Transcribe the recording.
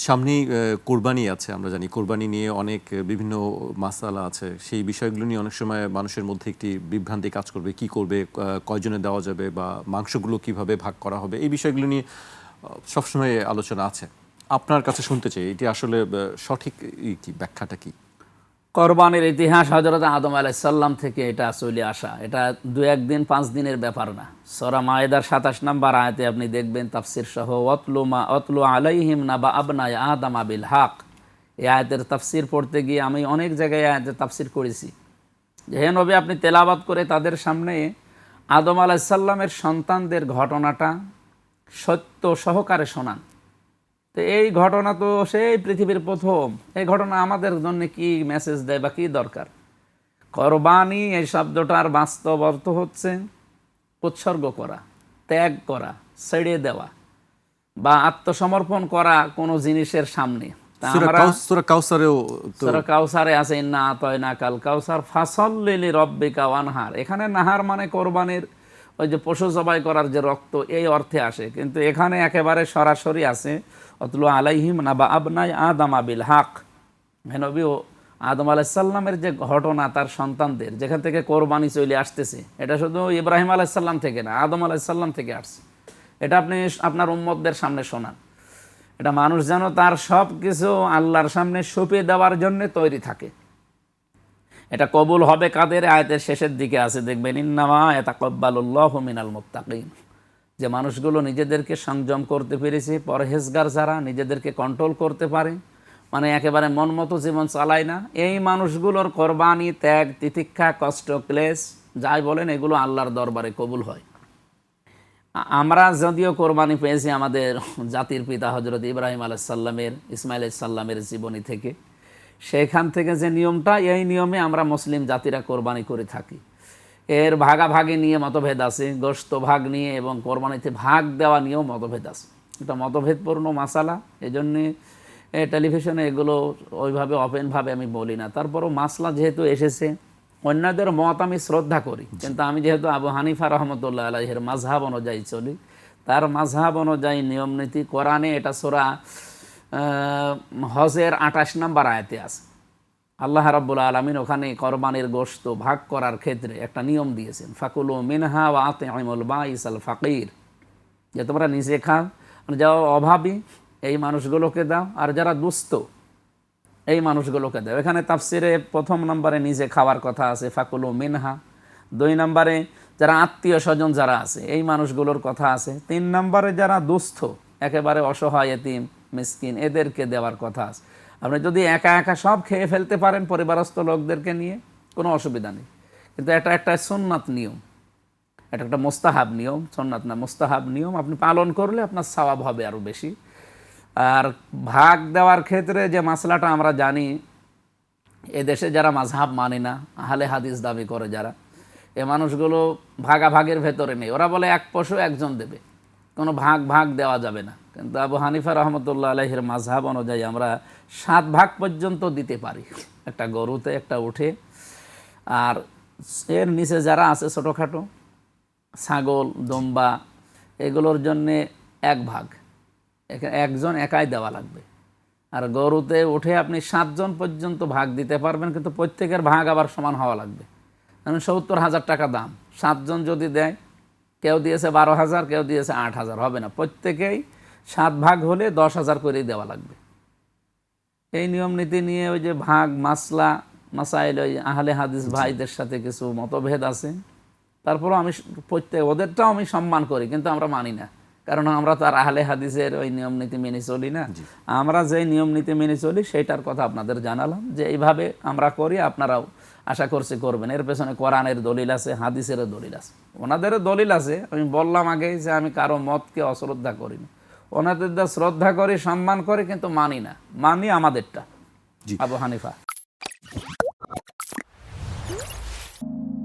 সামনেই কোরবানি আছে, আমরা জানি কোরবানি নিয়ে অনেক বিভিন্ন মাসালা আছে। সেই বিষয়গুলো নিয়ে অনেক সময় মানুষের মধ্যে একটি বিভ্রান্তি কাজ করবে, কি করবে, কয়জনে দেওয়া যাবে বা মাংসগুলো কিভাবে ভাগ করা হবে, এই বিষয়গুলো নিয়ে সবসময় আলোচনা আছে। আপনার কাছে শুনতে চাই এটি আসলে সঠিক কি ব্যাখ্যাটা কি? কোরবানির ইতিহাস হযরত আদম আলাইহিস সালাম থেকে এটা চলে আসা, এটা 2-1 দিন 5 দিনের ব্যাপার না। সূরা মায়েদার 27 নম্বর আয়াতে আপনি দেখবেন তাফসীর সহ ওয়াতলু আলাইহিম নাবা আবনাই আদম বিল হক। এই আয়াতের তাফসীর পড়তে গিয়ে আমি অনেক জায়গায় আয়াতের তাফসীর করেছি যে হে নবী, আপনি তেলাওয়াত করে তাদের সামনে আদম আলাইহিস সালামের সন্তানদের ঘটনাটা সত্য সহকারে শোনান। তো এই ঘটনা তো সেই পৃথিবীর প্রথম, এই ঘটনা আমাদের জন্য কি মেসেজ দেয় বা কি দরকার? কোরবানি এই শব্দটার বাস্তব অর্থ হচ্ছে উৎসর্গ করা, ত্যাগ করা, ছেড়ে দেওয়া বা আত্মসমর্পণ করা কোনো জিনিসের সামনে। সূরা কাউসারেও তো সূরা কাউসারে আছে ইন্না আতাইনাকাল কাউসার ফাসাল্লি লিরাব্বিকা ওয়ানহার। এখানে নাহার মানে কোরবানির ওই যে পশু জবাই করার যে রক্ত, এই অর্থে আসে, কিন্তু এখানে একেবারে সরাসরি আছে অতলু আলাইহিম নাবা আবনাই আদম বিল হক। নবী আদম আলাইহিস সালামের যে ঘটনা, তার সন্তানদের যেখান থেকে কোরবানি চলে আসতেছে, এটা শুধু ইব্রাহিম আলাইহিস সালাম থেকে না, আদম আলাইহিস সালাম থেকে আসছে। এটা আপনি আপনার উম্মতদের সামনে শোনান। এটা মানুষ যেন তার সব কিছু আল্লাহর সামনে সঁপে দেওয়ার জন্য তৈরি থাকে। এটা কবুল হবে কাদের? আয়াতের শেষের দিকে আছে, দেখবেন ইন্নামা ইয়াতাকাব্বালুল্লাহু মিনাল মুত্তাকিন। যে মানুষগুলো নিজেদেরকে সংযম করতে পেরেছে, পরহেজগার যারা নিজেদেরকে কন্ট্রোল করতে পারে, মানে একেবারে মন মতো জীবন চালায় না, এই মানুষগুলোর কোরবানি, ত্যাগ, তিতিক্ষা, কষ্ট, ক্লেশ যাই বলেন, এগুলো আল্লাহর দরবারে কবুল হয়। আমরা যদিও কোরবানি পেয়েছি আমাদের জাতির পিতা হযরত ইব্রাহিম আলাইহিস সালামের, ইসমাইল আলাইহিস সালামের জীবনী থেকে, সেখান থেকে যে নিয়মটা, এই নিয়মে আমরা মুসলিম জাতিরা কোরবানি করে থাকি। এর ভাগাভাগি নিয়ে মতভেদ আছে, গোশত ভাগ নিয়ে এবং কোরবানিতে ভাগ দেওয়া নিয়েও মতভেদ আছে। এটা মতভেদপূর্ণ মাসালা, এজন্যে টেলিভিশনে এগুলো ওইভাবে ওপেনভাবে আমি বলি না। তারপরও মাসলা যেহেতু এসেছে, অন্যদের মত আমি শ্রদ্ধা করি, কিন্তু আমি যেহেতু আবু হানিফা রহমতুল্লাহ আলাইহির মাযহাব অনুযায়ী চলি, তার মাযহাব অনুযায়ী নিয়ম নীতি কোরআনে, এটা সূরা হজের 28 নম্বর আয়াতে আছে। আল্লাহ রাব্বুল আলামিন ওখানে কোরবানির গোশত ভাগ করার ক্ষেত্রে একটা নিয়ম দিয়েছেন, ফাকুলু মিনহা ওয়া আতিমুল বাইসাল ফাকির, যে তোমরা নিজে খাও, যারা অভাবী এই মানুষগুলোকে দাও, আর যারা দুস্থ এই মানুষগুলোকে দাও। এখানে তাফসিরে 1 নম্বরে নিজে খাওয়ার কথা আছে, ফাকুলু মিনহা। 2 নম্বরে যারা আত্মীয় স্বজন যারা আছে এই মানুষগুলোর কথা আছে। 3 নম্বরে যারা দুস্থ, একেবারে অসহায় এতিম মিসকিন, এদেরকে দেওয়ার কথা আছে। আপনি যদি একা একা সব খেয়ে ফেলতে পারেন পরিবারস্থ লোকদেরকে নিয়ে, কোনো অসুবিধা নেই, কিন্তু এটা একটা সুন্নাত নিয়ম, এটা একটা মোস্তাহাব নিয়ম, সুন্নাত না, মোস্তাহাব নিয়ম। আপনি পালন করলে আপনার সওয়াব হবে আরও বেশি। আর ভাগ দেওয়ার ক্ষেত্রে যে মাসলাটা আমরা জানি, এদেশে যারা মাযহাব মানে না, আহলে হাদিস দাবি করে যারা, এ মানুষগুলো ভাগাভাগের ভেতরে নেই। ওরা বলে এক পশু একজন দেবে, কোনো ভাগ দেওয়া যাবে না। কিন্তু আবু হানিফা রহমতুল্লাহ আলাইহির মাযহাব অনুযায়ী আমরা 7 ভাগ পর্যন্ত দিতে পারি, একটা গরুতে, একটা উঠে, আর এর নিচে যারা আছে ছোটোখাটো ছাগল, দম্বা, এগুলোর জন্যে 1 ভাগ, একজন একাই দেওয়া লাগবে। আর গরুতে উঠে আপনি 7 জন পর্যন্ত ভাগ দিতে পারবেন, কিন্তু প্রত্যেকের ভাগ আবার সমান হওয়া লাগবে। মানে 70,000 টাকা দাম, 7 জন যদি দেয়, কেউ দিয়েছে 12,000, কেউ দিয়েছে 8,000, হবে না, প্রত্যেকেই 7 ভাগ হলে 10,000 করেই দেওয়া লাগবে। এই নিয়ম নীতি নিয়ে ওই যে ভাগ মাসাইল, ওই আহলে হাদিস ভাইদের সাথে কিছু মতভেদ আছে। তারপরও আমি ওদেরটাও আমি সম্মান করি, কিন্তু আমরা মানি না, কারণ আমরা তো আর আহলে হাদিসের ওই নিয়ম নীতি মেনে চলি না। আমরা যে নিয়ম নীতি মেনে চলি সেইটার কথা আপনাদের জানালাম, যে এইভাবে আমরা করি, আপনারাও আশা করছি করবেন। এর পেছনে কোরআনের দলিল আছে, হাদিসেরও দলিল আছে, ওনাদেরও দলিল আছে। আমি বললাম আগেই যে আমি কারো মতকে অশ্রদ্ধা করি না, ওনাদের শ্রদ্ধা করি, সম্মান করি, কিন্তু মানি না, মানি আমাদেরটা, আবু হানিফা।